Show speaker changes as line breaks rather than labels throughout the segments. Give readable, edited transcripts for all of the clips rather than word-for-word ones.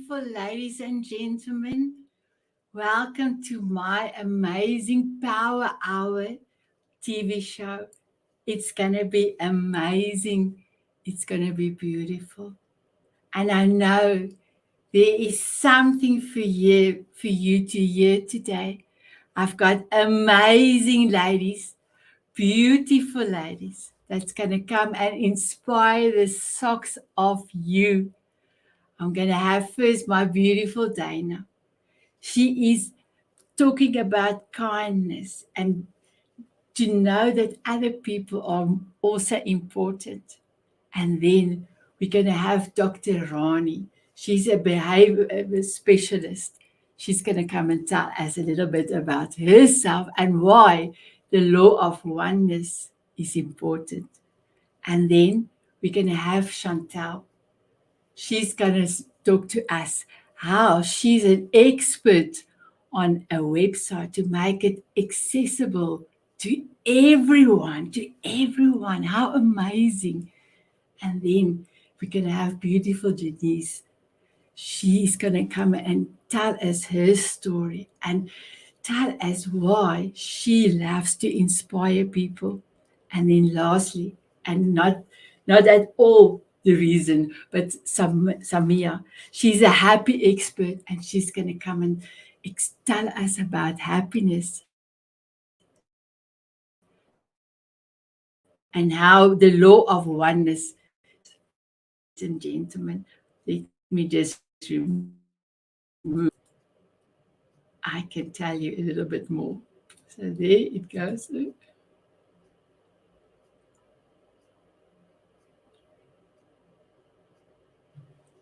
beautiful ladies and gentlemen. Welcome to my amazing Power Hour TV show. It's going to be amazing. It's going to be beautiful. And I know there is something for you to hear today. I've got amazing ladies, beautiful ladies that's going to come and inspire the socks off you. I'm going to have first my beautiful Dana. She is talking about kindness and to know that other people are also important. And then we're going to have Dr. Rani. She's a behavior specialist. She's going to come and tell us a little bit about herself and why the law of oneness is important. And then we're going to have Chantal. She's going to talk to us how she's an expert on a website to make it accessible to everyone, How amazing. And then we're going to have beautiful Janice. She's going to come and tell us her story and tell us why she loves to inspire people. And then lastly, and not at all the reason, but Samia, she's a happy expert and she's going to come and tell us about happiness and how the law of oneness. And gentlemen, let me just remove. I can tell you a little bit more. So there it goes.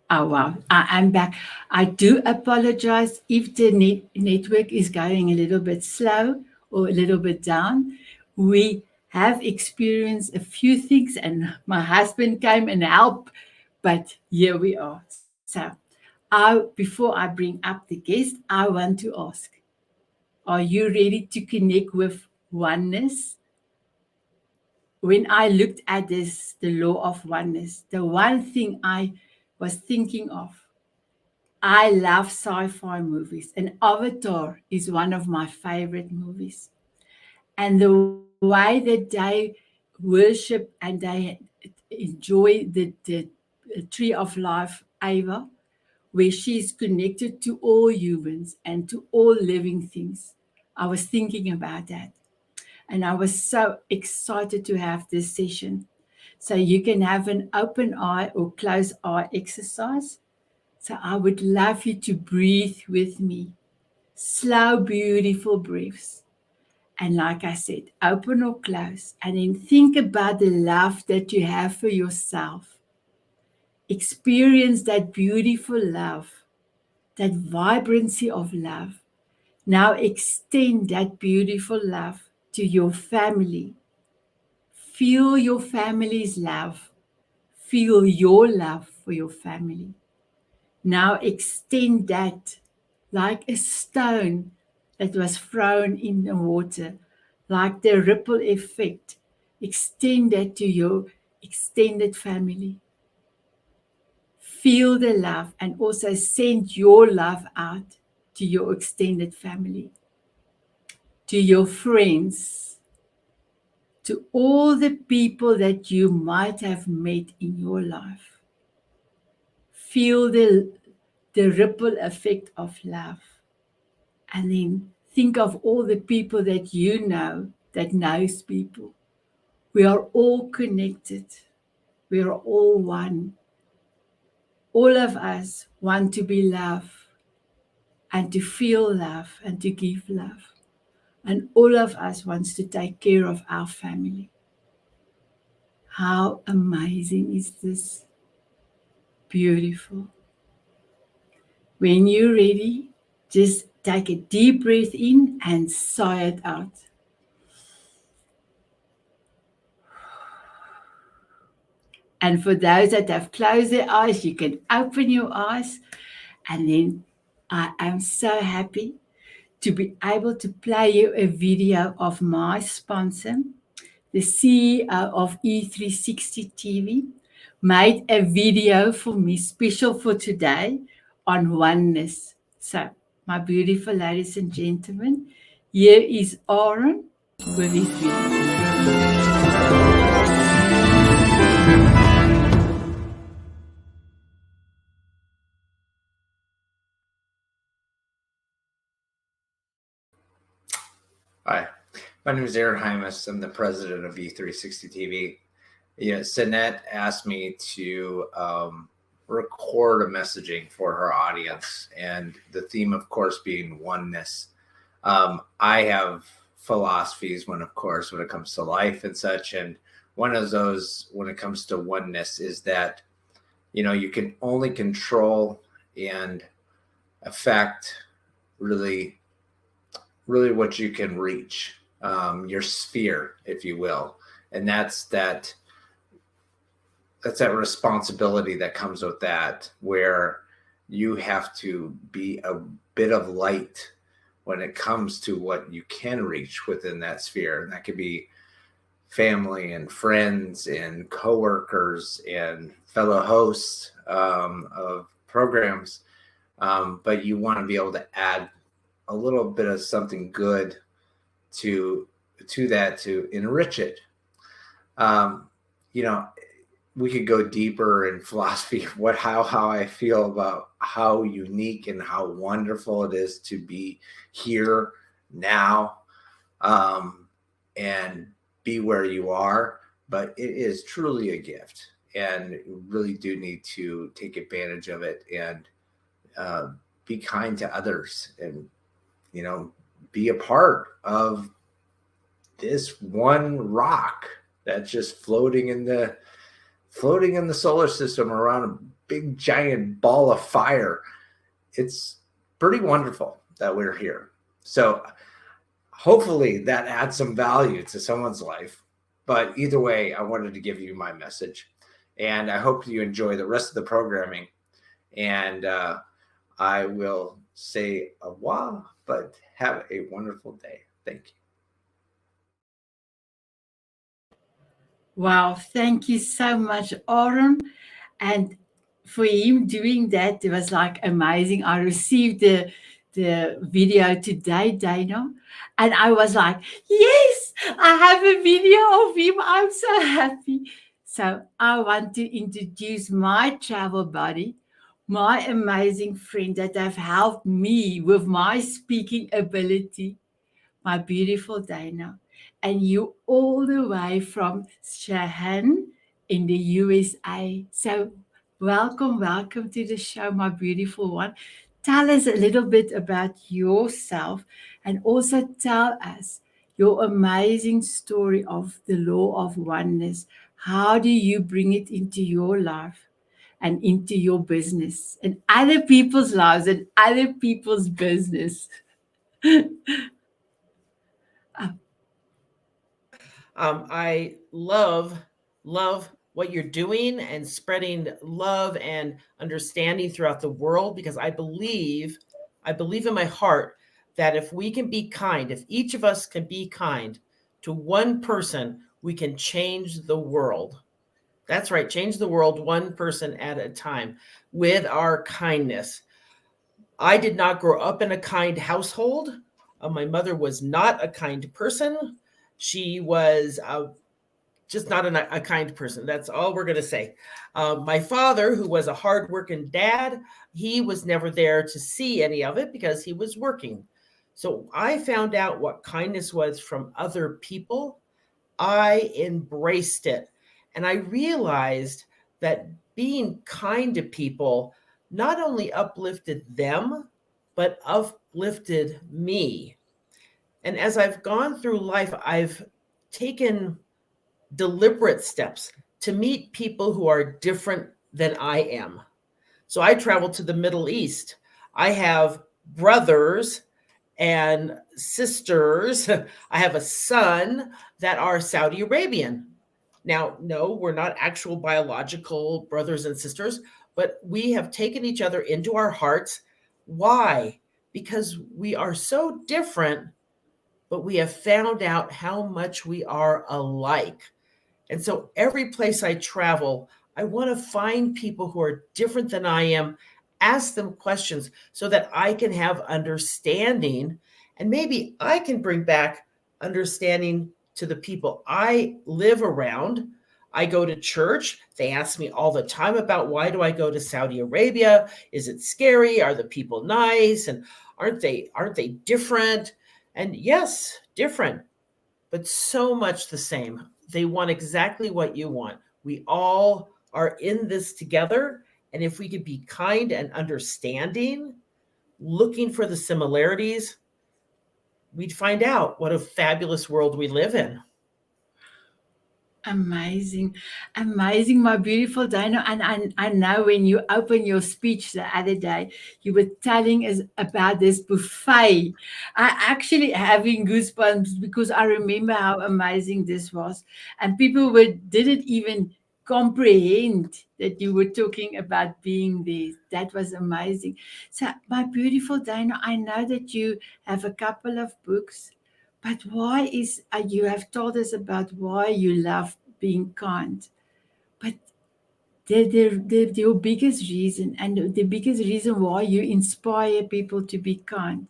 Oh, wow. I'm back. I do apologize if the network is going a little bit slow or a little bit down. We have experienced a few things, and my husband came and helped, but here we are. So, before I bring up the guest, I want to ask, are you ready to connect with oneness? When I looked at this, the law of oneness, the one thing I was thinking of, I love sci-fi movies, and Avatar is one of my favorite movies. And the way that they worship and they enjoy the tree of life, Ava, where she is connected to all humans and to all living things. I was thinking about that. And I was so excited to have this session. So you can have an open eye or closed eye exercise. So I would love you to breathe with me. Slow, beautiful breaths. And like I said, open or close. And then think about the love that you have for yourself. Experience that beautiful love, that vibrancy of love. Now extend that beautiful love to your family. Feel your family's love. Feel your love for your family. Now extend that like a stone that was thrown in the water, like the ripple effect. Extend that to your extended family. Feel the love and also send your love out to your extended family, to your friends, to all the people that you might have met in your life. Feel the ripple effect of love. And then think of all the people that you know that knows people. We are all connected. We are all one. All of us want to be loved and to feel love and to give love. And all of us wants to take care of our family. How amazing is this? Beautiful. When you're ready, just take a deep breath in and sigh it out. And for those that have closed their eyes, you can open your eyes. And then I am so happy to be able to play you a video of my sponsor, the CEO of E360 TV, made a video for me special for today on oneness. So, my beautiful ladies and gentlemen, here is Aaron with his video.
Hi, my name is Aaron Hymas. I'm the president of E360 TV. Sinette asked me to record a messaging for her audience, and the theme, of course, being oneness. I have philosophies when it comes to life and such, and one of those when it comes to oneness is that you can only control and affect really what you can reach, your sphere, if you will. And that's that responsibility that comes with that, where you have to be a bit of light when it comes to what you can reach within that sphere. And that could be family and friends and coworkers and fellow hosts of programs. But you want to be able to add a little bit of something good to that, to enrich it. We could go deeper in philosophy of how I feel about how unique and how wonderful it is to be here now, and be where you are. But it is truly a gift, and you really do need to take advantage of it and be kind to others, and be a part of this one rock that's just floating in the solar system around a big giant ball of fire. It's pretty wonderful that we're here. So hopefully that adds some value to someone's life. But either way, I wanted to give you my message, and I hope you enjoy the rest of the programming. And I will say a while, but have a wonderful day. Thank you.
Wow, thank you so much, Aaron. And for him doing that, it was like amazing. I received the video today, Dana, and I was like, yes, I have a video of him. I'm so happy. So I want to introduce my travel buddy, my amazing friend that have helped me with my speaking ability, my beautiful Dana, and you all the way from Shahan in the USA. So, welcome to the show, my beautiful one. Tell us a little bit about yourself, and also tell us your amazing story of the law of oneness. How do you bring it into your life and into your business and other people's lives and other people's business?
I love what you're doing and spreading love and understanding throughout the world, because I believe in my heart that if we can be kind, if each of us can be kind to one person, we can change the world. That's right, change the world one person at a time with our kindness. I did not grow up in a kind household. My mother was not a kind person. She was just not a kind person. That's all we're going to say. My father, who was a hardworking dad, he was never there to see any of it because he was working. So I found out what kindness was from other people. I embraced it. And I realized that being kind to people not only uplifted them, but uplifted me. And as I've gone through life, I've taken deliberate steps to meet people who are different than I am. So I traveled to the Middle East. I have brothers and sisters. I have a son that are Saudi Arabian. Now, no, we're not actual biological brothers and sisters, but we have taken each other into our hearts. Why? Because we are so different, but we have found out how much we are alike. And so every place I travel, I want to find people who are different than I am Ask them questions so that I can have understanding, and maybe I can bring back understanding to the people I live around. I go to church. They ask me all the time about, why do I go to Saudi Arabia? Is it scary? Are the people nice? And aren't they different? And yes, different, but so much the same. They want exactly what you want. We all are in this together. And if we could be kind and understanding, looking for the similarities, we'd find out what a fabulous world we live in.
Amazing, amazing, my beautiful Dana. And I know when you opened your speech the other day, you were telling us about this buffet. I actually having goosebumps because I remember how amazing this was, and people didn't even comprehend that you were talking about being there. That was amazing. So, my beautiful Dana, I know that you have a couple of books. But why is you have told us about why you love being kind, but your biggest reason and the biggest reason why you inspire people to be kind,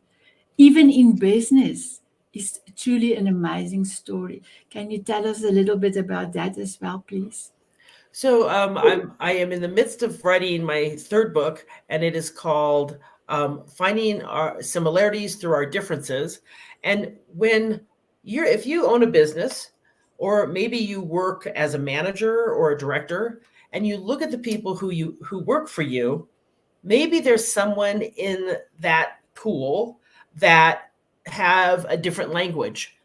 even in business, is truly an amazing story. Can you tell us a little bit about that as well, please?
So I am in the midst of writing my third book, and it is called Finding Our Similarities Through Our Differences. And if you own a business, or maybe you work as a manager or a director, and you look at the people who work for you, maybe there's someone in that pool that have a different language,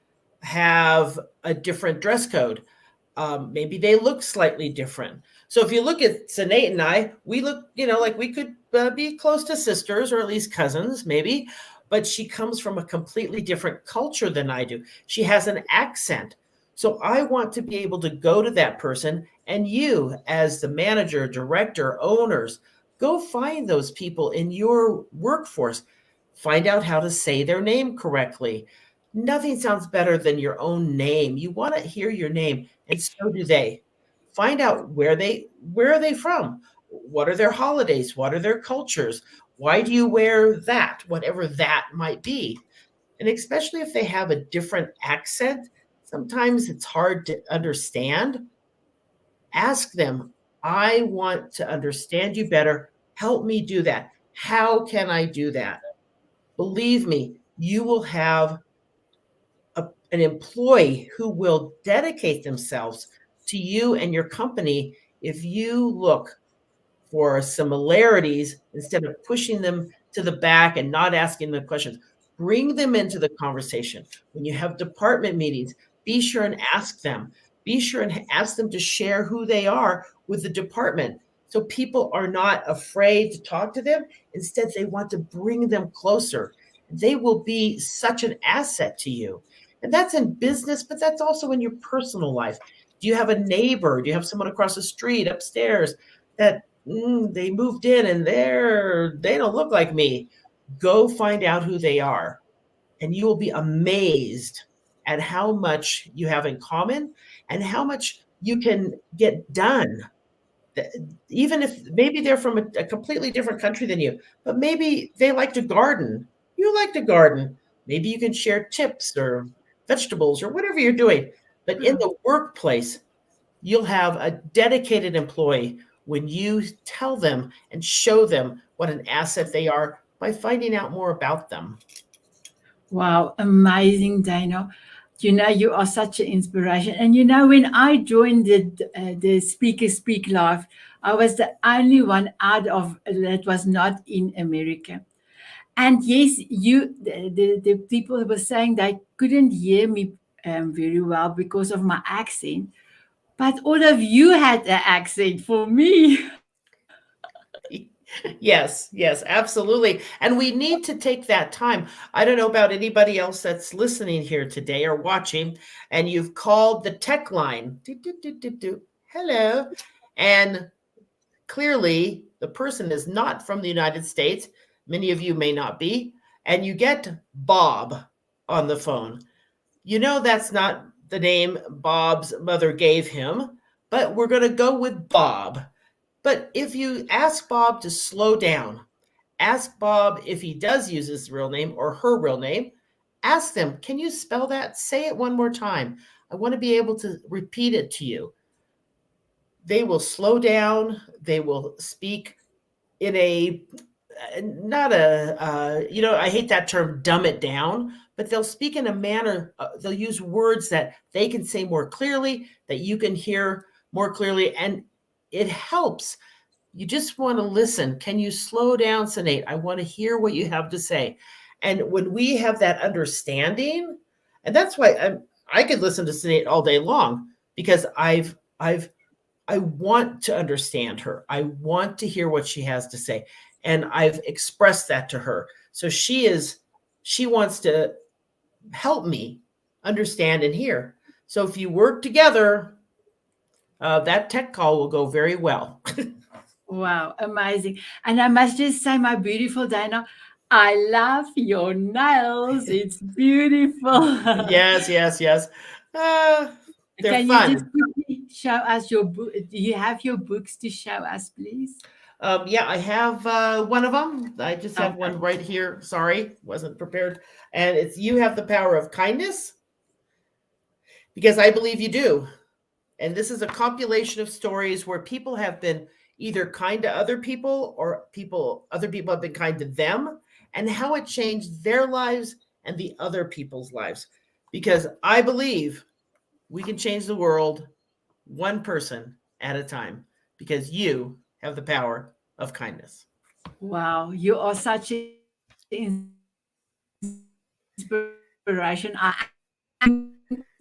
have a different dress code. Maybe they look slightly different. So if you look at Sinead and I, we look, like we could be close to sisters, or at least cousins, maybe. But she comes from a completely different culture than I do. She has an accent. So I want to be able to go to that person, and you, as the manager, director, owners, go find those people in your workforce. Find out how to say their name correctly. Nothing sounds better than your own name. You want to hear your name, and so do they. Find out where are they from? What are their holidays? What are their cultures? Why do you wear that? Whatever that might be. And especially if they have a different accent, sometimes it's hard to understand. Ask them, I want to understand you better. Help me do that. How can I do that? Believe me, you will have an employee who will dedicate themselves to you and your company if you look for similarities instead of pushing them to the back and not asking them questions. Bring them into the conversation. When you have department meetings, be sure and ask them. Be sure and ask them to share who they are with the department. So people are not afraid to talk to them. Instead, they want to bring them closer. They will be such an asset to you. And that's in business, but that's also in your personal life. Do you have a neighbor? Do you have someone across the street, upstairs, that they moved in and they don't look like me? Go find out who they are, and you will be amazed at how much you have in common and how much you can get done. Even if maybe they're from a completely different country than you, but maybe they like to garden. You like to garden. Maybe you can share tips or vegetables or whatever you're doing. But in the workplace, you'll have a dedicated employee when you tell them and show them what an asset they are by finding out more about them.
Wow, amazing, Dana. You are such an inspiration. And when I joined the Speaker Speak Live, I was the only one out of that was not in America. And yes, the people were saying they couldn't hear me very well because of my accent. But all of you had an accent for me.
Yes, absolutely. And we need to take that time. I don't know about anybody else that's listening here today or watching, and you've called the tech line. Do, do, do, do, do. Hello. And clearly, the person is not from the United States. Many of you may not be. And you get Bob on the phone. That's not the name Bob's mother gave him, but we're going to go with Bob. But if you ask Bob to slow down, ask Bob if he does use his real name or her real name. Ask them, can you spell that? Say it one more time. I want to be able to repeat it to you. They will slow down. They will speak in a, not a, I hate that term, dumb it down, but they'll speak in a manner, they'll use words that they can say more clearly, that you can hear more clearly, and it helps. You just want to listen. Can you slow down, Sinead? I want to hear what you have to say. And when we have that understanding, and that's why I could listen to Sinead all day long, because I want to understand her. I want to hear what she has to say. And I've expressed that to her. So she wants to help me understand and hear. So if you work together, that tech call will go very well.
Wow, amazing. And I must just say, my beautiful Dana, I love your nails. It's beautiful.
Yes. They're
Can you just
fun.
quickly show us your book? Do you have your books to show us, please?
Yeah, I have one of them. I just have
Okay.
one right here. Sorry, wasn't prepared. And it's You Have the Power of Kindness, because I believe you do. And this is a compilation of stories where people have been either kind to other people, or other people have been kind to them, and how it changed their lives and the other people's lives. Because I believe we can change the world one person at a time, because you have the power of kindness.
Wow, you are such an inspiration.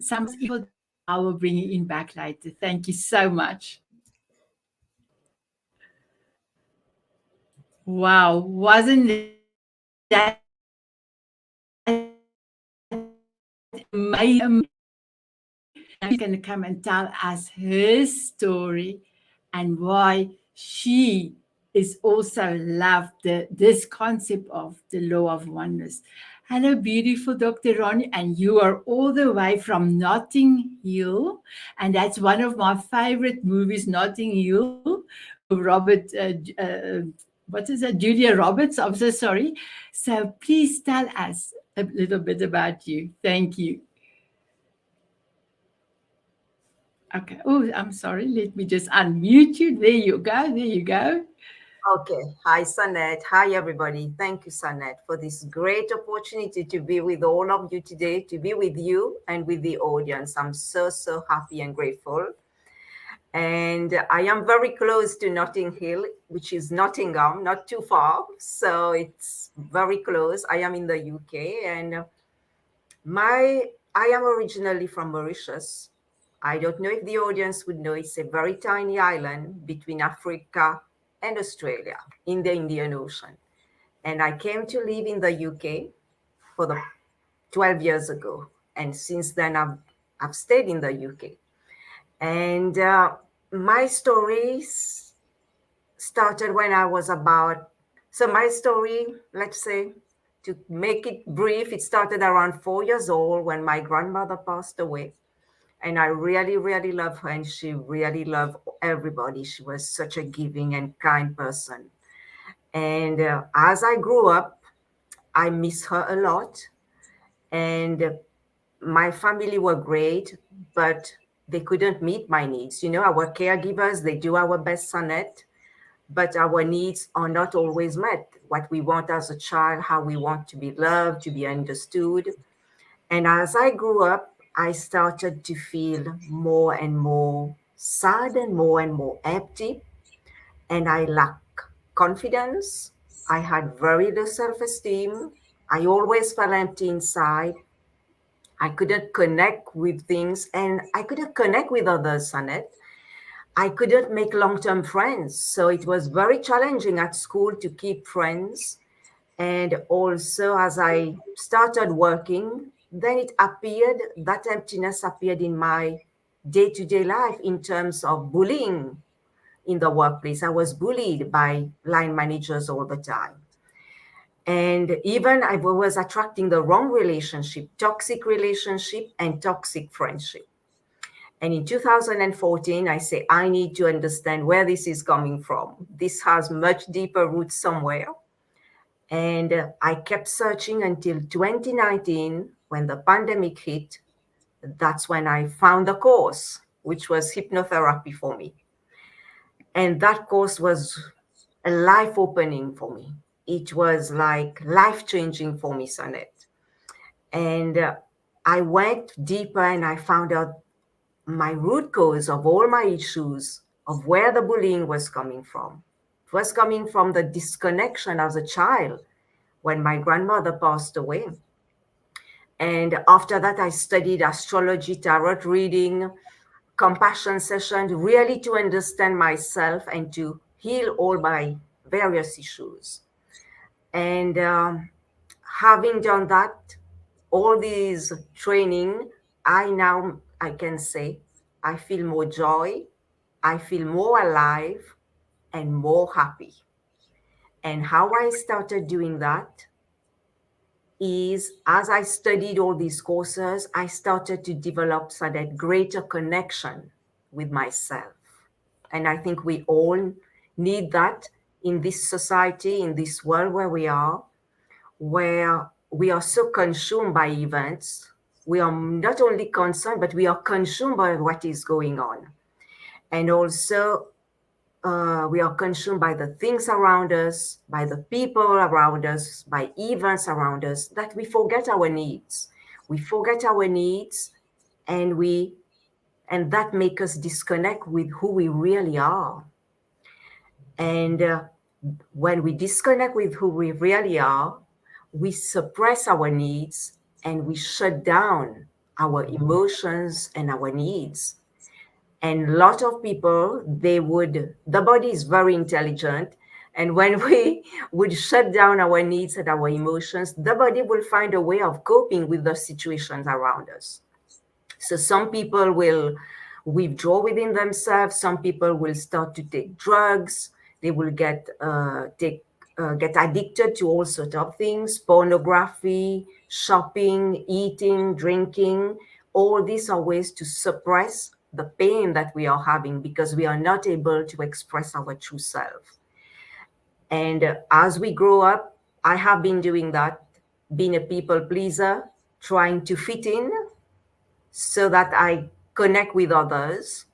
Some people, I will bring you in back later. Thank you so much. Wow, wasn't that amazing? She's going to come and tell us her story and why she is also loved this concept of the law of oneness. Hello, beautiful Dr. Ronnie, and you are all the way from Notting Hill, and that's one of my favorite movies, Notting Hill, with Robert. What is that? Julia Roberts. I'm so sorry. So please tell us a little bit about you. Thank you. Okay. Oh, I'm sorry. Let me just unmute you. There you go. There you go.
Okay. Hi, Sanette. Hi, everybody. Thank you, Sanette, for this great opportunity to be with all of you today, to be with you and with the audience. I'm so happy and grateful. And I am very close to Notting Hill, which is Nottingham, not too far. So it's very close. I am in the UK, and I am originally from Mauritius. I don't know if the audience would know, it's a very tiny island between Africa and Australia in the Indian Ocean. And I came to live in the UK for the 12 years ago. And since then, I've stayed in the UK. And my stories started when I was my story, let's say, to make it brief, it started around 4 years old when my grandmother passed away. And I really love her, and she really loved everybody. She was such a giving and kind person. And as I grew up, I miss her a lot. And my family were great, but they couldn't meet my needs. You know, our caregivers, they do our best, Sonette, but our needs are not always met. What we want as a child, how we want to be loved, to be understood. And as I grew up, I started to feel more and more sad and more empty. And I lacked confidence. I had very low self-esteem. I always felt empty inside. I couldn't connect with things, and I couldn't connect with others, Annette. I couldn't make long-term friends. So it was very challenging at school to keep friends. And also, as I started working, then that emptiness appeared in my day-to-day life in terms of bullying in the workplace. I was bullied by line managers all the time. And even I was attracting the wrong relationship, toxic relationship and toxic friendship. And in 2014, I say, I need to understand where this is coming from. This has much deeper roots somewhere. And I kept searching until 2019 when the pandemic hit. That's when I found the course, which was hypnotherapy for me. And that course was a life opening for me. It was like life changing for me, Sonette. And I went deeper and I found out my root cause of all my issues, of where the bullying was coming from. It was coming from the disconnection as a child when my grandmother passed away. And after that, I studied astrology, tarot reading, compassion sessions, really to understand myself and to heal all my various issues. And having done that, all these training, I can say, I feel more joy, I feel more alive and more happy. And how I started doing that is as I studied all these courses, I started to develop so that greater connection with myself. And I think we all need that in this society, in this world where we are so consumed by events. We are not only concerned, but we are consumed by what is going on. And also, we are consumed by the things around us, by the people around us, by events around us, that we forget our needs. We forget our needs, and that make us disconnect with who we really are. And when we disconnect with who we really are, we suppress our needs and we shut down our emotions and our needs. And a lot of people, the body is very intelligent. And when we would shut down our needs and our emotions, the body will find a way of coping with the situations around us. So some people will withdraw within themselves. Some people will start to take drugs. They will get addicted to all sorts of things, pornography, shopping, eating, drinking. All these are ways to suppress the pain that we are having because we are not able to express our true self. And as we grow up, I have been doing that, being a people pleaser, trying to fit in so that I connect with others,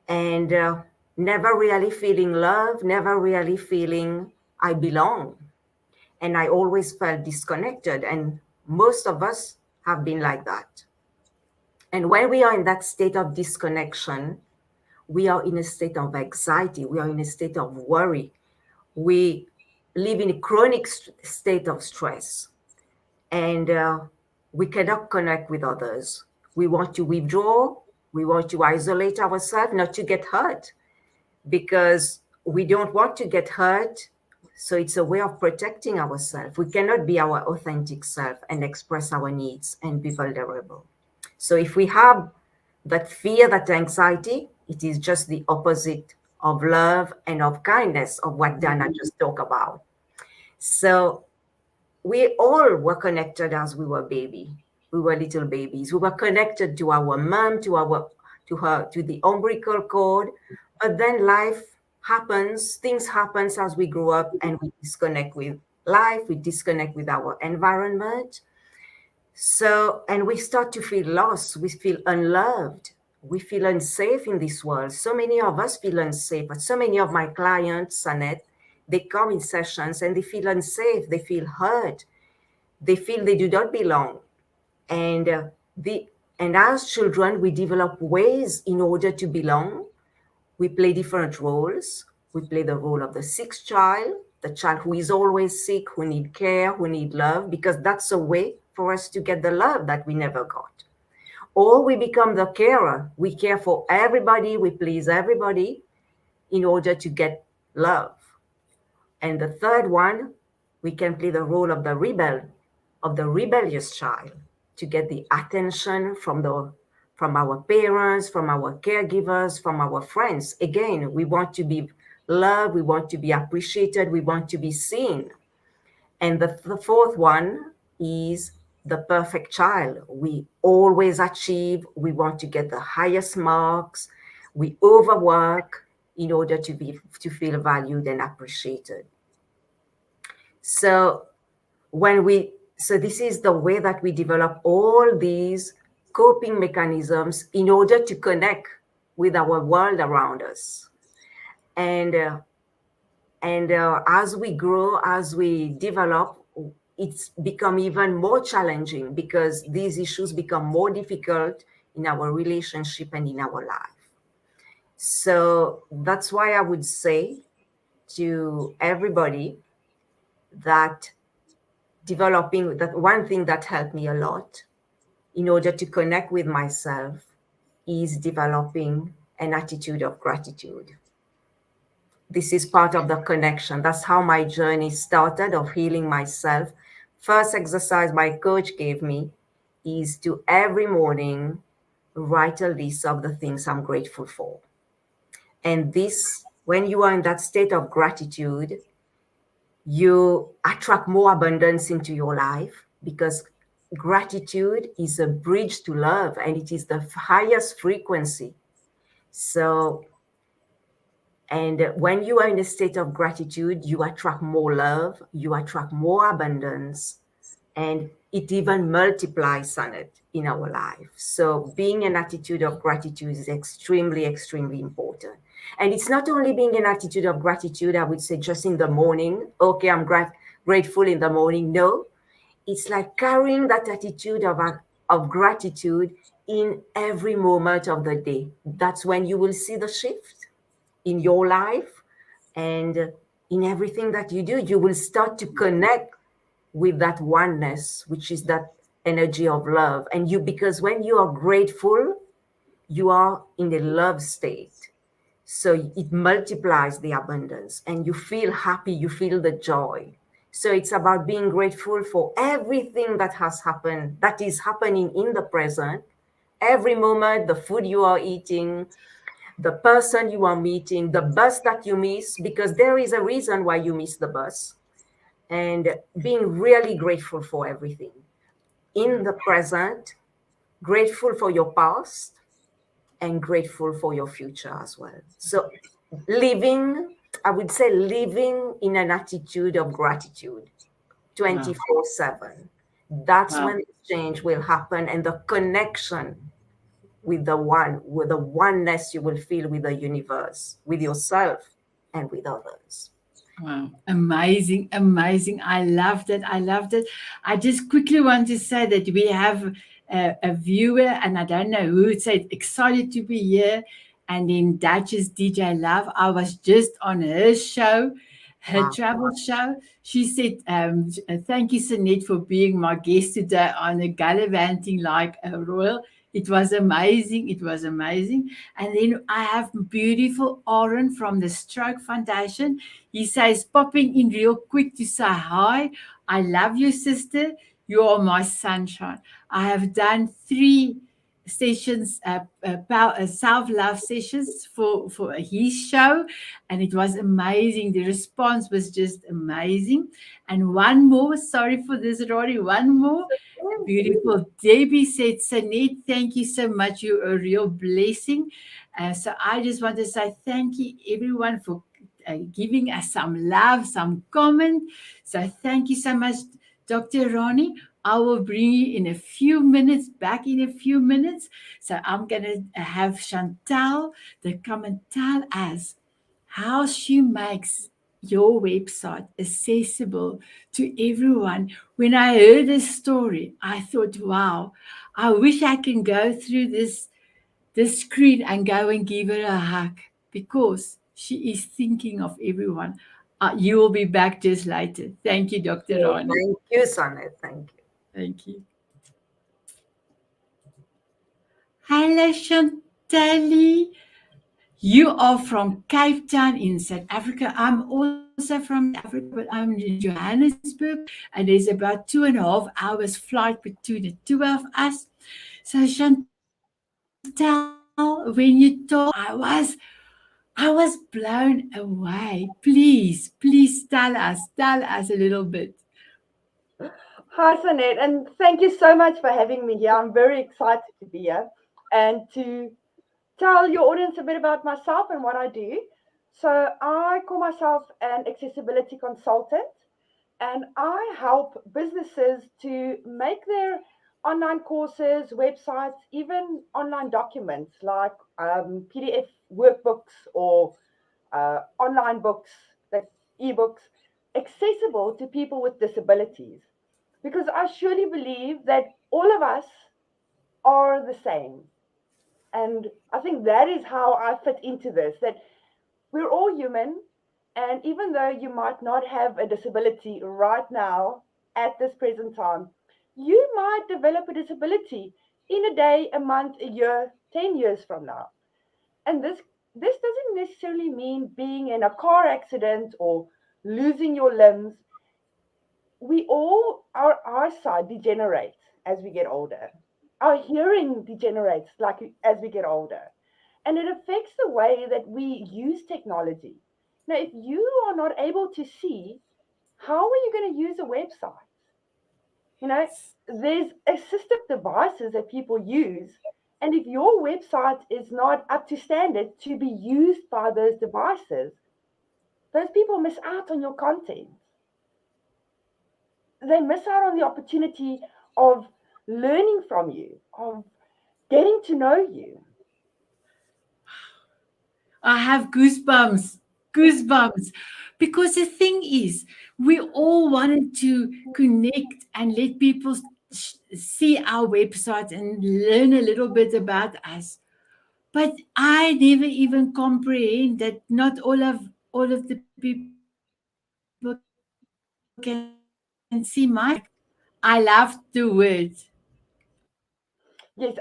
and never really feeling love, never really feeling I belong. And I always felt disconnected. And most of us have been like that. And when we are in that state of disconnection, we are in a state of anxiety. We are in a state of worry. We live in a chronic state of stress. And we cannot connect with others. We want to withdraw. We want to isolate ourselves, not to get hurt, because we don't want to get hurt. So it's a way of protecting ourselves. We cannot be our authentic self and express our needs and be vulnerable. So if we have that fear, that anxiety, it is just the opposite of love and of kindness, of what Dana just talked about. So we all were connected as we were we were little babies. We were connected to our mom, to the umbilical cord. But then life happens, things happen as we grow up, and we disconnect with life, we disconnect with our environment. So, and we start to feel lost, we feel unloved, we feel unsafe in this world. So many of us feel unsafe, but so many of my clients, Annette, they come in sessions and they feel unsafe, they feel hurt, they feel they do not belong. And as children, we develop ways in order to belong. We play different roles. We play the role of the sick child, the child who is always sick, who need care, who need love, because that's a way for us to get the love that we never got. Or we become the carer. We care for everybody. We please everybody in order to get love. And the third one, we can play the role of the rebellious child, to get the attention from our parents, from our caregivers, from our friends. Again, we want to be loved, we want to be appreciated, we want to be seen. And the fourth one is the perfect child. We always achieve, we want to get the highest marks, we overwork in order to feel valued and appreciated. So this is the way that we develop all these coping mechanisms in order to connect with our world around us. And as we grow, as we develop, it's become even more challenging because these issues become more difficult in our relationship and in our life. So that's why I would say to everybody that one thing that helped me a lot in order to connect with myself is developing an attitude of gratitude. This is part of the connection. That's how my journey started of healing myself. First exercise my coach gave me is to every morning write a list of the things I'm grateful for. And this, when you are in that state of gratitude, you attract more abundance into your life because gratitude is a bridge to love and it is the highest frequency. So, and when you are in a state of gratitude, you attract more love, you attract more abundance, and it even multiplies on it in our life. So being an attitude of gratitude is extremely, extremely important. And it's not only being an attitude of gratitude, I would say just in the morning, okay, I'm grateful in the morning. No, it's like carrying that attitude of gratitude in every moment of the day. That's when you will see the shift in your life and in everything that you do. You will start to connect with that oneness, which is that energy of love. And because when you are grateful, you are in a love state. So it multiplies the abundance and you feel happy, you feel the joy. So it's about being grateful for everything that has happened, that is happening in the present, every moment, the food you are eating, the person you are meeting, the bus that you miss, because there is a reason why you miss the bus, and being really grateful for everything in the present, grateful for your past, and grateful for your future as well. So I would say living in an attitude of gratitude 24/7. That's
Wow.
when the change will happen and the connection with the oneness you will feel with the universe, with yourself, and with others.
Wow, amazing, amazing. I loved it. I loved it. I just quickly want to say that we have a viewer, and I don't know who it said, excited to be here. And then Duchess DJ Love, I was just on her show, her
Wow.
travel show. She said, thank you, Sunette, for being my guest today on a gallivanting like a royal. It was amazing. It was amazing. And then I have beautiful Aaron from the Stroke Foundation. He says, popping in real quick to say hi. I love you, sister. You are my sunshine. I have done 3 sessions, self-love sessions for his show, and it was amazing. The response was just amazing. And one more, sorry for this, Rory, one more. Beautiful. Debbie said, Sanit, thank you so much. You're a real blessing. So I just want to say thank you, everyone, for giving us some love, some comment. So thank you so much, Dr. Ronnie. I will bring you in a few minutes, back in a few minutes. So I'm going to have Chantal to come and tell us how she makes your website accessible to everyone. When I heard this story, I thought, wow, I wish I can go through this screen and go and give her a hug because she is thinking of everyone. You will be back just later. Thank you, Dr.
Oh,
Ronnie.
thank you, Sonet. Thank you.
Thank you. Hello, Chantali. You are from Cape Town in South Africa. I'm also from South Africa, but I'm in Johannesburg, and there's about 2.5 hours flight between the two of us. So, Chantal, when you told me, I was blown away. Please tell us a little bit.
Hi, Sonette, and thank you so much for having me here. I'm very excited to be here and to tell your audience a bit about myself and what I do. So, I call myself an accessibility consultant, and I help businesses to make their online courses, websites, even online documents like PDF workbooks or online books, that ebooks, accessible to people with disabilities. Because I surely believe that all of us are the same. And I think that is how I fit into this, that we're all human. And even though you might not have a disability right now at this present time, you might develop a disability in a day, a month, a year, 10 years from now. And this doesn't necessarily mean being in a car accident or losing your limbs. We all, our eyesight degenerates as we get older. Our hearing degenerates like as we get older. And it affects the way that we use technology. Now, if you are not able to see, how are you going to use a website? You know, there's assistive devices that people use. And if your website is not up to standard to be used by those devices, those people miss out on your content. They miss out on the opportunity of learning from you, of getting to know you.
I have goosebumps, goosebumps. Because the thing is, we all wanted to connect and let people see our website and learn a little bit about us. But I never even comprehend that not all of the people can see my website. I love the word
Yes,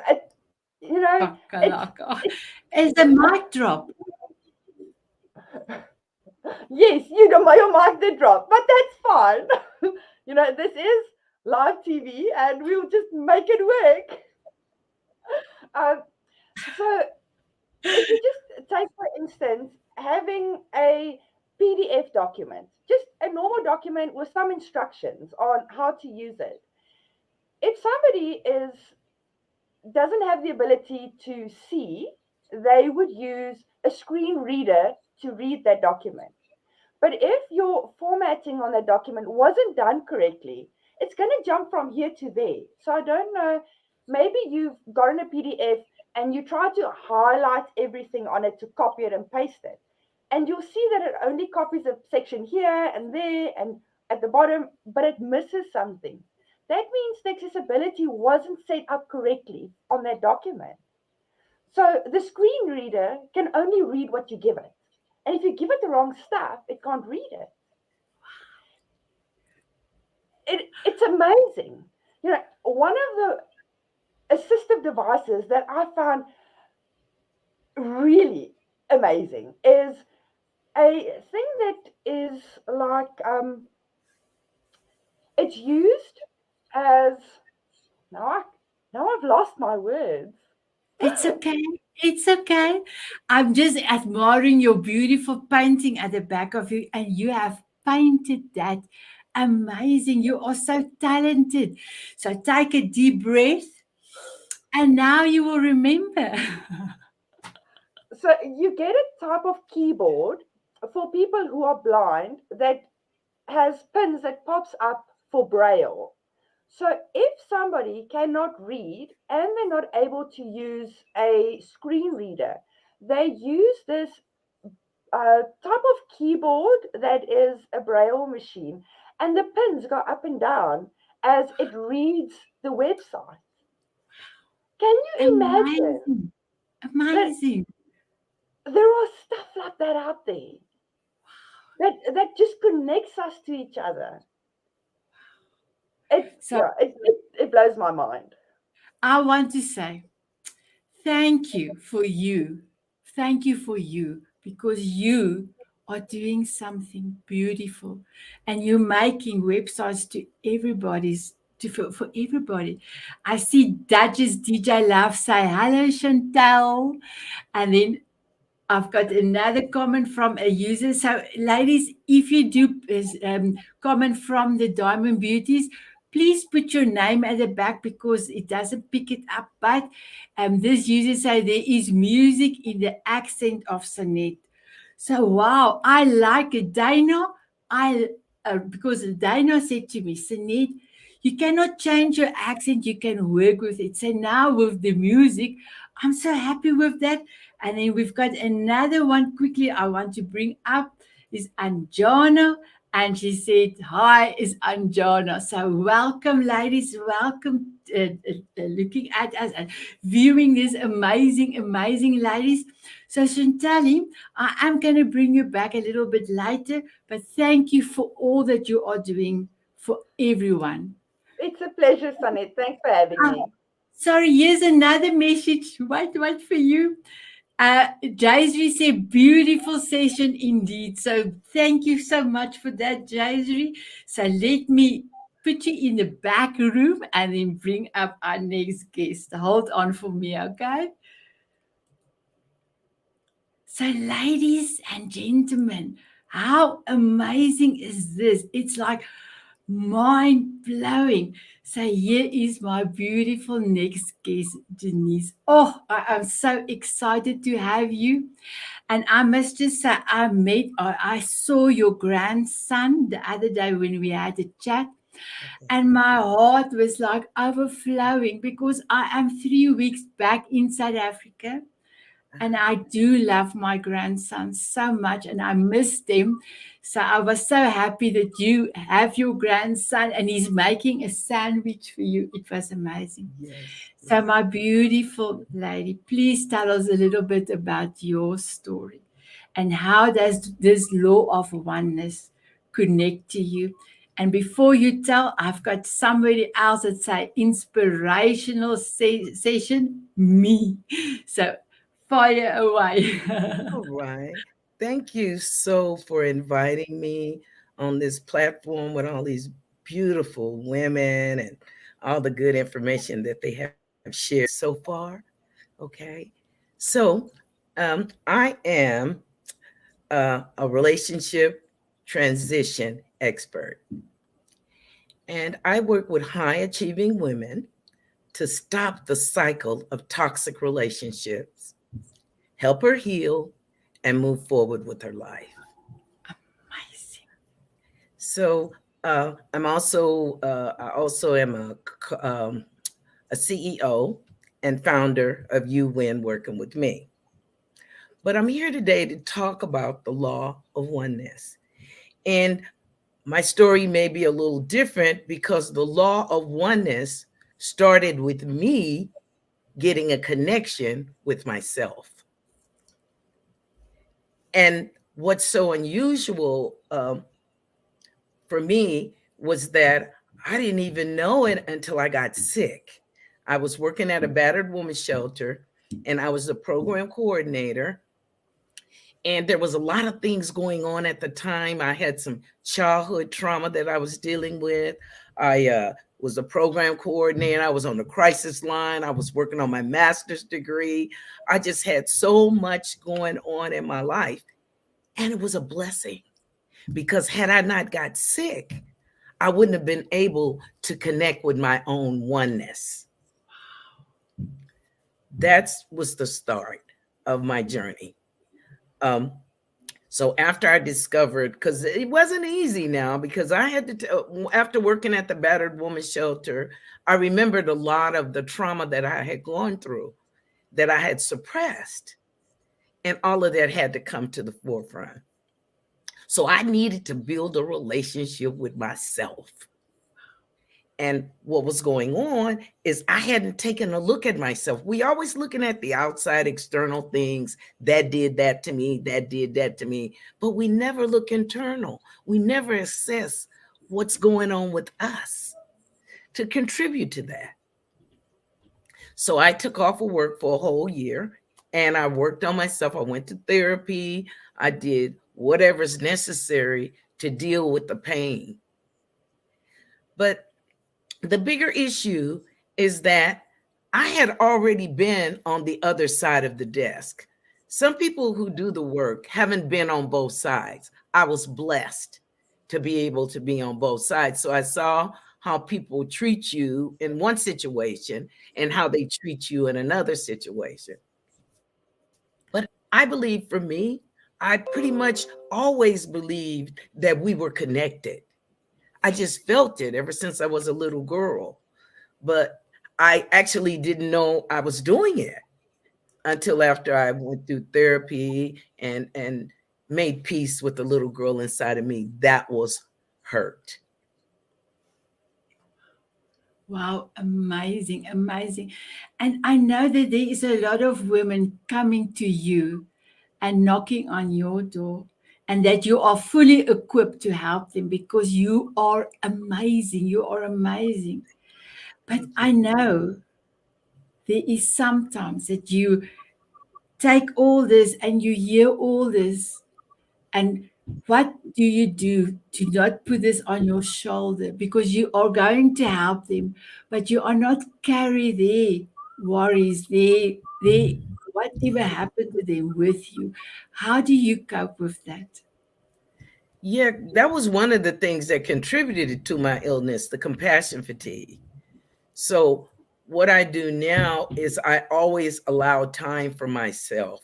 you know, it's
shakalaka.
it's
It's a mic drop.
yes, you know, your mic did drop, but that's fine. You know, this is live TV, and we'll just make it work. Um, so, if you just take, for instance, having a PDF document, just a normal document with some instructions on how to use it. If somebody is doesn't have the ability to see, they would use a screen reader to read that document. But if your formatting on that document wasn't done correctly, it's going to jump from here to there. So I don't know, maybe you've gotten a PDF and you try to highlight everything on it to copy it and paste it. And you'll see that it only copies a section here and there and at the bottom, but it misses something. That means the accessibility wasn't set up correctly on that document. So the screen reader can only read what you give it. And if you give it the wrong stuff, it can't read it. It's amazing. You know, one of the assistive devices that I found really amazing is a thing that is like it's used as now I now I've lost my words.
It's okay. It's okay. I'm just admiring your beautiful painting at the back of you, and you have painted that amazing. You are so talented. So take a deep breath, and now you will remember.
So you get a type of keyboard for people who are blind that has pins that pops up for braille. So if somebody cannot read and they're not able to use a screen reader, they use this type of keyboard that is a braille machine, and the pins go up and down as it reads the website. Can you imagine
Amazing.
that
Amazing.
there are stuff like that out there that just connects us to each other? It
So
yeah, it blows my mind.
I want to say thank you for you. Thank you for you because you are doing something beautiful and you're making websites to everybody's for everybody. I see Duchess DJ Love say hello Chantel, and then I've got another comment from a user. So, ladies, if you do comment from the Diamond Beauties, please put your name at the back because it doesn't pick it up. But this user say there is music in the accent of Sonnet. So, wow, I like it. Dana, I because Dana said to me, Sinead, you cannot change your accent, you can work with it. So now with the music, I'm so happy with that. And then we've got another one quickly I want to bring up is Anjana. And she said, hi, is Anjana. So welcome, ladies. Welcome looking at us and viewing these amazing, amazing ladies. So Shantali, I am going to bring you back a little bit later, but thank you for all that you are doing for everyone.
It's a pleasure, Sunny. Thanks for having me.
Sorry, here's another message. Wait for you. Jaisri said, beautiful session indeed. So thank you so much for that, Jaisri. So let me put you in the back room and then bring up our next guest. Hold on for me, okay? So, ladies and gentlemen, how amazing is this? It's like mind blowing. So, here is my beautiful next guest, Denise. Oh, I am so excited to have you. And I must just say, I saw your grandson the other day when we had a chat. And my heart was like overflowing because I am 3 weeks back in South Africa. And I do love my grandsons so much and I miss them. So I was so happy that you have your grandson and he's making a sandwich for you. It was amazing.
Yes.
So, my beautiful lady, please tell us a little bit about your story and how does this law of oneness connect to you? And before you tell, I've got somebody else that say inspirational session, me. So fire away.
All right. Thank you so for inviting me on this platform with all these beautiful women and all the good information that they have shared so far. Okay. So I am a relationship transition expert. And I work with high achieving women to stop the cycle of toxic relationships, help her heal, and move forward with her life.
Amazing.
So I also am a CEO and founder of You Win Working with Me. But I'm here today to talk about the law of oneness. And my story may be a little different because the law of oneness started with me getting a connection with myself. And what's so unusual for me was that I didn't even know it until I got sick. I was working at a battered women's shelter and I was the program coordinator. And there was a lot of things going on at the time. I had some childhood trauma that I was dealing with. I was a program coordinator. I was on the crisis line. I was working on my master's degree. I just had so much going on in my life. And it was a blessing because had I not got sick, I wouldn't have been able to connect with my own oneness. That was the start of my journey. So after I discovered, because it wasn't easy now, because I had to, after working at the battered women's shelter, I remembered a lot of the trauma that I had gone through, that I had suppressed, and all of that had to come to the forefront. So I needed to build a relationship with myself. And what was going on is I hadn't taken a look at myself. We always looking at the outside external things that did that to me, that did that to me, but we never look internal. We never assess what's going on with us to contribute to that. So I took off of work for a whole year and I worked on myself. I went to therapy. I did whatever's necessary to deal with the pain. But the bigger issue is that I had already been on the other side of the desk. Some people who do the work haven't been on both sides. I was blessed to be able to be on both sides. So I saw how people treat you in one situation and how they treat you in another situation. But I believe for me, I pretty much always believed that we were connected. I just felt it ever since I was a little girl. But I actually didn't know I was doing it until after I went through therapy and made peace with the little girl inside of me that was hurt.
Wow, amazing, amazing. And I know that there is a lot of women coming to you and knocking on your door, and that you are fully equipped to help them because you are amazing. You are amazing. But I know there is sometimes that you take all this and you hear all this, and what do you do to not put this on your shoulder? Because you are going to help them, but you are not carry their worries, their whatever happened to them with you. How do you cope with that?
Yeah, that was one of the things that contributed to my illness, the compassion fatigue. So, what I do now is I always allow time for myself.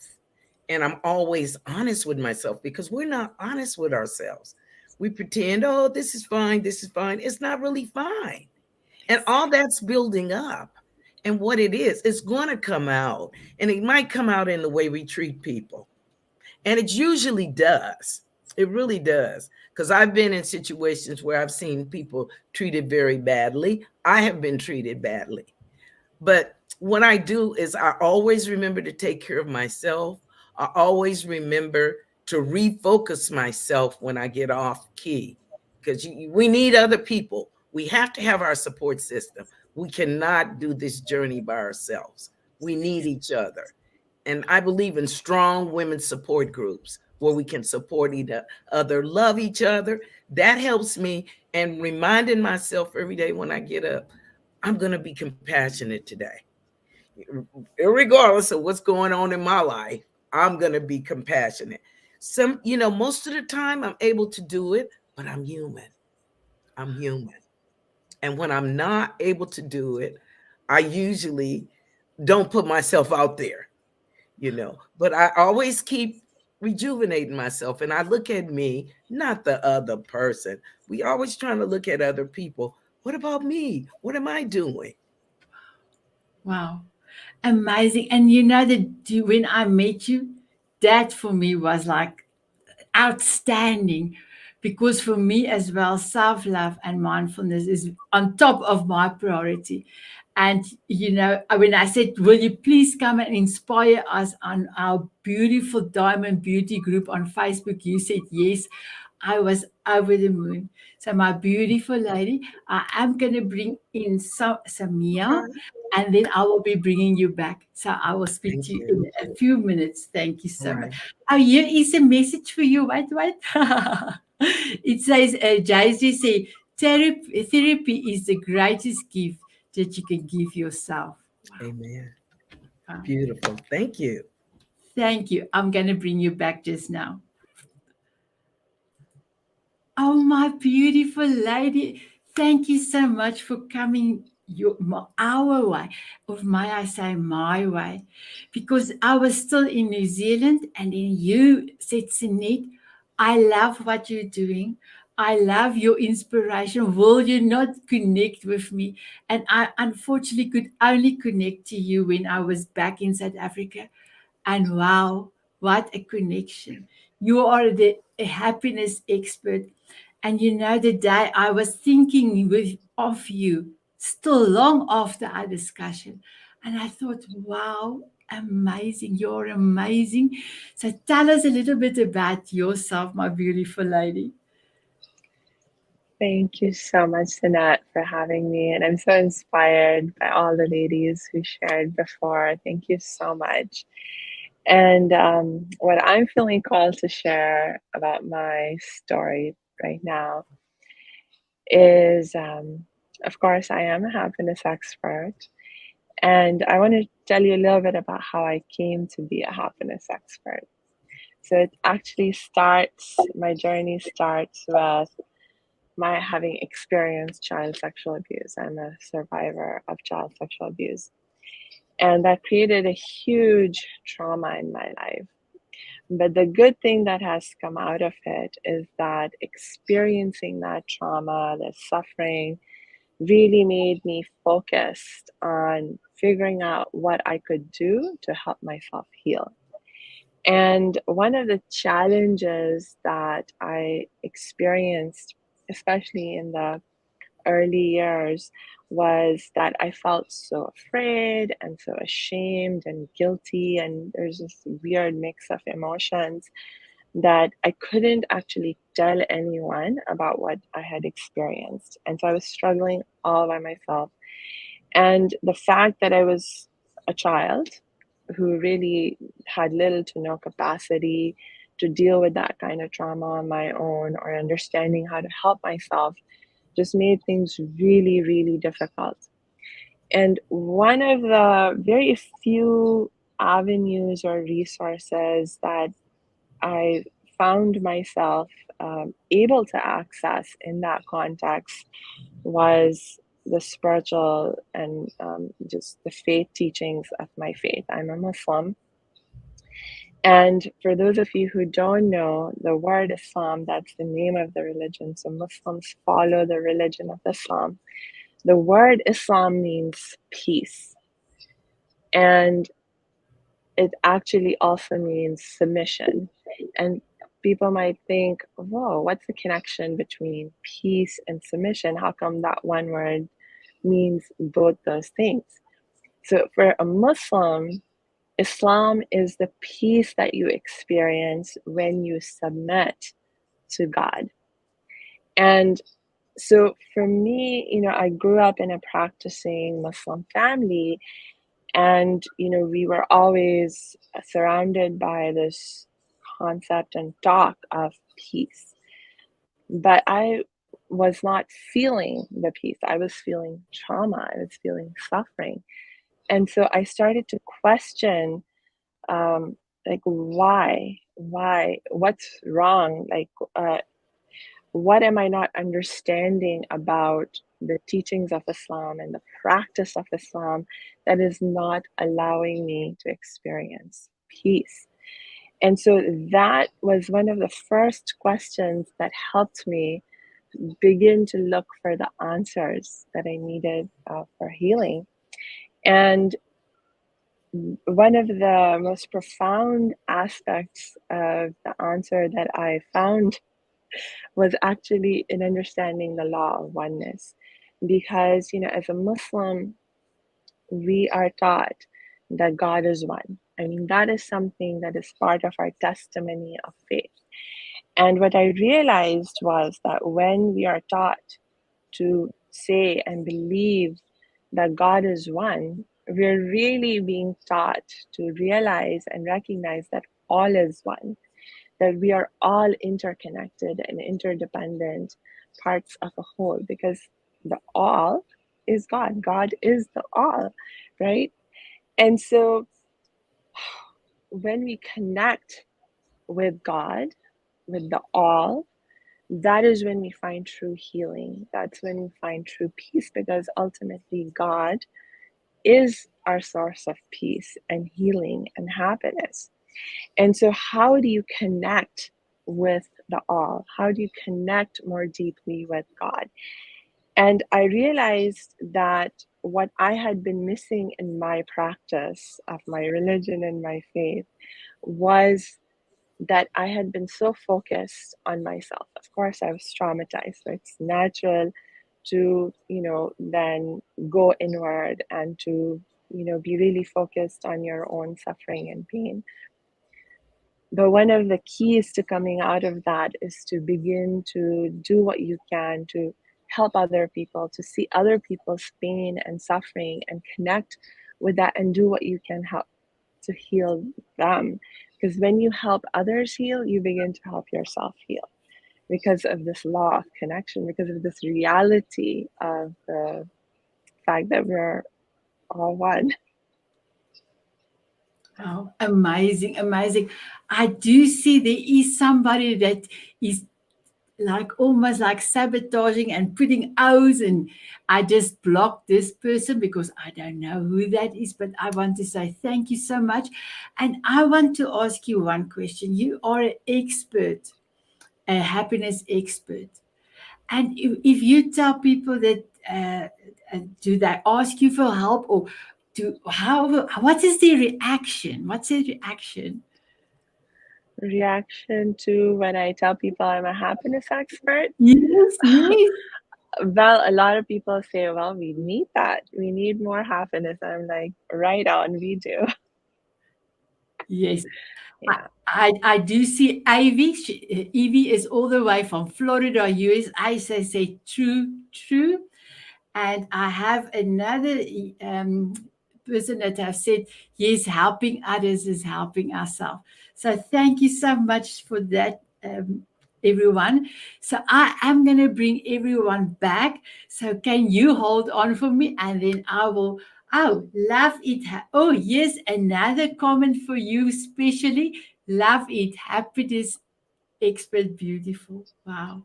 And I'm always honest with myself because we're not honest with ourselves. We pretend, oh, this is fine, this is fine. It's not really fine. And all that's building up. And what it is, it's going to come out. And it might come out in the way we treat people. And it usually does. It really does. Because I've been in situations where I've seen people treated very badly. I have been treated badly. But what I do is I always remember to take care of myself. I always remember to refocus myself when I get off key because we need other people. We have to have our support system. We cannot do this journey by ourselves. We need each other. And I believe in strong women's support groups where we can support each other, love each other. That helps me. And reminding myself every day when I get up, I'm going to be compassionate today. Regardless of what's going on in my life, I'm going to be compassionate. Most of the time I'm able to do it, but I'm human. I'm human. And when I'm not able to do it, I usually don't put myself out there, but I always keep rejuvenating myself. And I look at me, not the other person. We always trying to look at other people. What about me? What am I doing?
Wow, amazing. And you know that when I met you, that for me was like outstanding, because for me as well, self-love and mindfulness is on top of my priority. And when I said, will you please come and inspire us on our beautiful Diamond Beauty group on Facebook, you said yes. I was over the moon. So my beautiful lady, I am going to bring in Samia, and then I will be bringing you back. So I will speak
Thank
to you
you.
in a few minutes. Thank you
All
so much.
right.
Oh, here is a message for you. Wait. It says, Jay-Z say, therapy is the greatest gift that you can give yourself.
Amen.
Wow.
Beautiful. Thank you.
Thank you. I'm going to bring you back just now. Oh, my beautiful lady. Thank you so much for coming our way, or may I say my way, because I was still in New Zealand, and then you said, Sinead, I love what you're doing. I love your inspiration. Will you not connect with me? And I unfortunately could only connect to you when I was back in South Africa. And wow, what a connection. You are the happiness expert. And the day I was thinking of you, still long after our discussion. And I thought, wow, amazing. You're amazing. So tell us a little bit about yourself, my beautiful lady.
Thank you so much, Sanat, for having me. And I'm so inspired by all the ladies who shared before. Thank you so much. And what I'm feeling called to share about my story right now is, of course, I am a happiness expert. And I want to tell you a little bit about how I came to be a happiness expert. So it actually my journey starts with my having experienced child sexual abuse. I'm a survivor of child sexual abuse. And that created a huge trauma in my life. But the good thing that has come out of it is that experiencing that trauma, the suffering, really made me focused on figuring out what I could do to help myself heal. And one of the challenges that I experienced, especially in the early years, was that I felt so afraid and so ashamed and guilty. And there's this weird mix of emotions that I couldn't actually tell anyone about what I had experienced. And so I was struggling all by myself. And the fact that I was a child who really had little to no capacity to deal with that kind of trauma on my own or understanding how to help myself just made things really, really difficult. And one of the very few avenues or resources that I found myself able to access in that context was the spiritual and just the faith teachings of my faith. I'm a Muslim. And for those of you who don't know, the word Islam, that's the name of the religion. So Muslims follow the religion of Islam. The word Islam means peace. And it actually also means submission. And people might think, whoa, what's the connection between peace and submission? How come that one word means both those things? So for a Muslim, Islam is the peace that you experience when you submit to God. And so for me, I grew up in a practicing Muslim family, and we were always surrounded by this concept and talk of peace. But I was not feeling the peace. I was feeling trauma. I was feeling suffering. And so I started to question, like, why, what's wrong? Like, what am I not understanding about the teachings of Islam and the practice of Islam that is not allowing me to experience peace? And so that was one of the first questions that helped me begin to look for the answers that I needed for healing. And one of the most profound aspects of the answer that I found was actually in understanding the law of oneness. Because, as a Muslim, we are taught that God is one. I mean, that is something that is part of our testimony of faith. And what I realized was that when we are taught to say and believe that God is one, we're really being taught to realize and recognize that all is one, that we are all interconnected and interdependent parts of a whole, because the all is God. God is the all, right? And so when we connect with God, with the all, that is when we find true healing. That's when we find true peace, because ultimately God is our source of peace and healing and happiness. And so how do you connect with the all? How do you connect more deeply with God? And I realized that what I had been missing in my practice of my religion and my faith was that I had been so focused on myself. Of course, I was traumatized, so it's natural to, then go inward and to, be really focused on your own suffering and pain. But one of the keys to coming out of that is to begin to do what you can to help other people, to see other people's pain and suffering and connect with that and do what you can help to heal them. Because when you help others heal, you begin to help yourself heal, because of this law of connection, because of this reality of the fact that we're all one.
Oh, amazing, amazing. I do see there is somebody that is like almost like sabotaging and putting O's, and I just blocked this person because I don't know who that is, but I want to say thank you so much. And I want to ask you one question. You are an expert, a happiness expert. And if you tell people that, do they ask you for help, or what is their reaction? What's their reaction?
Reaction to when I tell people I'm a happiness expert?
Yes, yes.
Well, a lot of people say, well, we need that. We need more happiness. I'm like, right on, we do.
Yes.
Yeah.
I do see Ivy. Evie is all the way from Florida, USA. So say true, true. And I have another person that have said, yes, helping others is helping ourselves. So thank you so much for that, everyone. So I am going to bring everyone back. So can you hold on for me? And then I will. Oh, love it. Oh, yes, another comment for you, especially. Love it. Happiness expert, beautiful. Wow.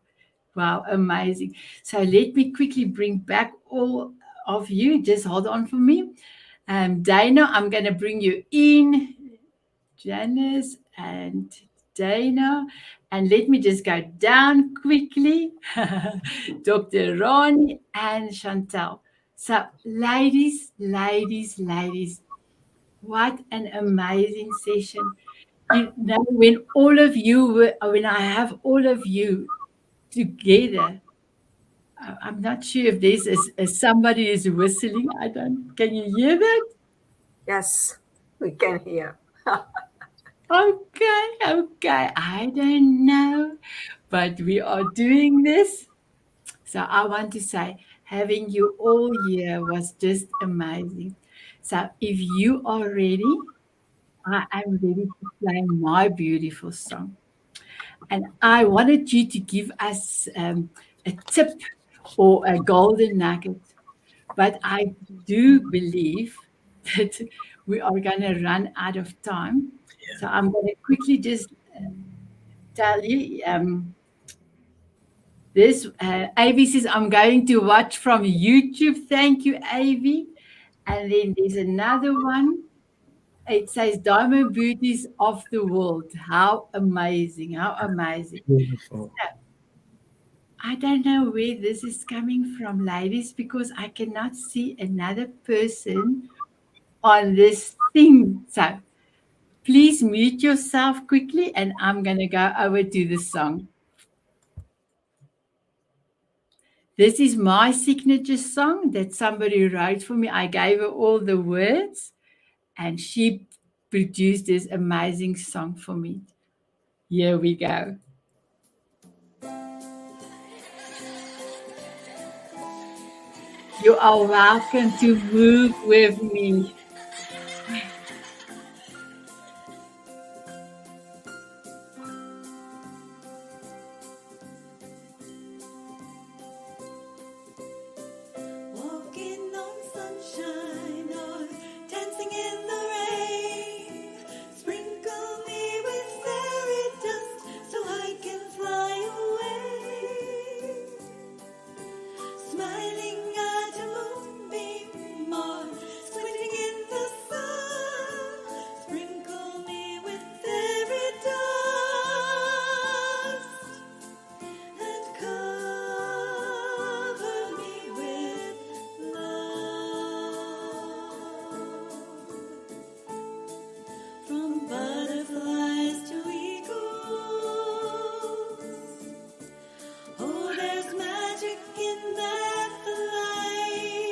Wow, amazing. So let me quickly bring back all of you. Just hold on for me. Dana, I'm going to bring you in. Janice and Dana. And let me just go down quickly. Dr. Ronnie and Chantal. So, ladies, ladies, ladies, what an amazing session. You know, when all of you were, when I have all of you together, I'm not sure if there's somebody is whistling. I don't. Can you hear that?
Yes, we can hear.
Okay, okay. I don't know, but we are doing this. So I want to say, having you all here was just amazing. So if you are ready, I am ready to play my beautiful song. And I wanted you to give us a tip or a golden nugget. But I do believe that we are going to run out of time. So I'm going to quickly just tell you this. Avi says, I'm going to watch from YouTube. Thank you, Avi. And then there's another one. It says, Diamond Beauties of the World. How amazing. How amazing.
Beautiful.
I don't know where this is coming from, ladies, because I cannot see another person on this thing. So please mute yourself quickly, and I'm going to go over to the song. This is my signature song that somebody wrote for me. I gave her all the words, and she produced this amazing song for me. Here we go. You are welcome to move with me.
Walking on sunshine or dancing in the rain. Sprinkle me with fairy dust so I can fly away. Smiling at a moonbeam or squinting in the sun. Sprinkle me with fairy dust and cover me with love. From butterflies to eagles, oh, there's magic in that flight.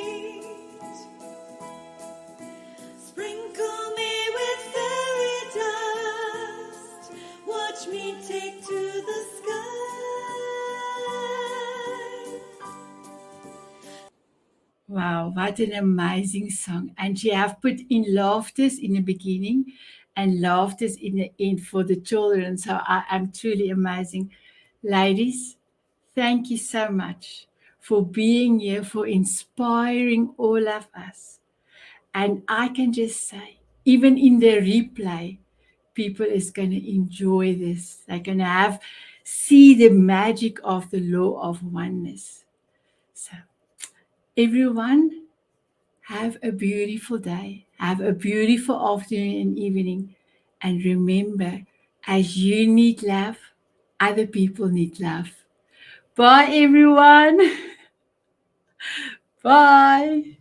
Sprinkle me with fairy dust, watch me take to the sky.
Wow, what an amazing song. And she have put in laughters in the beginning and laughters in the end for the children. So I am truly amazing. Ladies, thank you so much for being here, for inspiring all of us. And I can just say, even in the replay, people is going to enjoy this. They're going to have see the magic of the law of oneness. So, everyone, have a beautiful day. Have a beautiful afternoon and evening. And remember, as you need love, other people need love. Bye, everyone. Bye.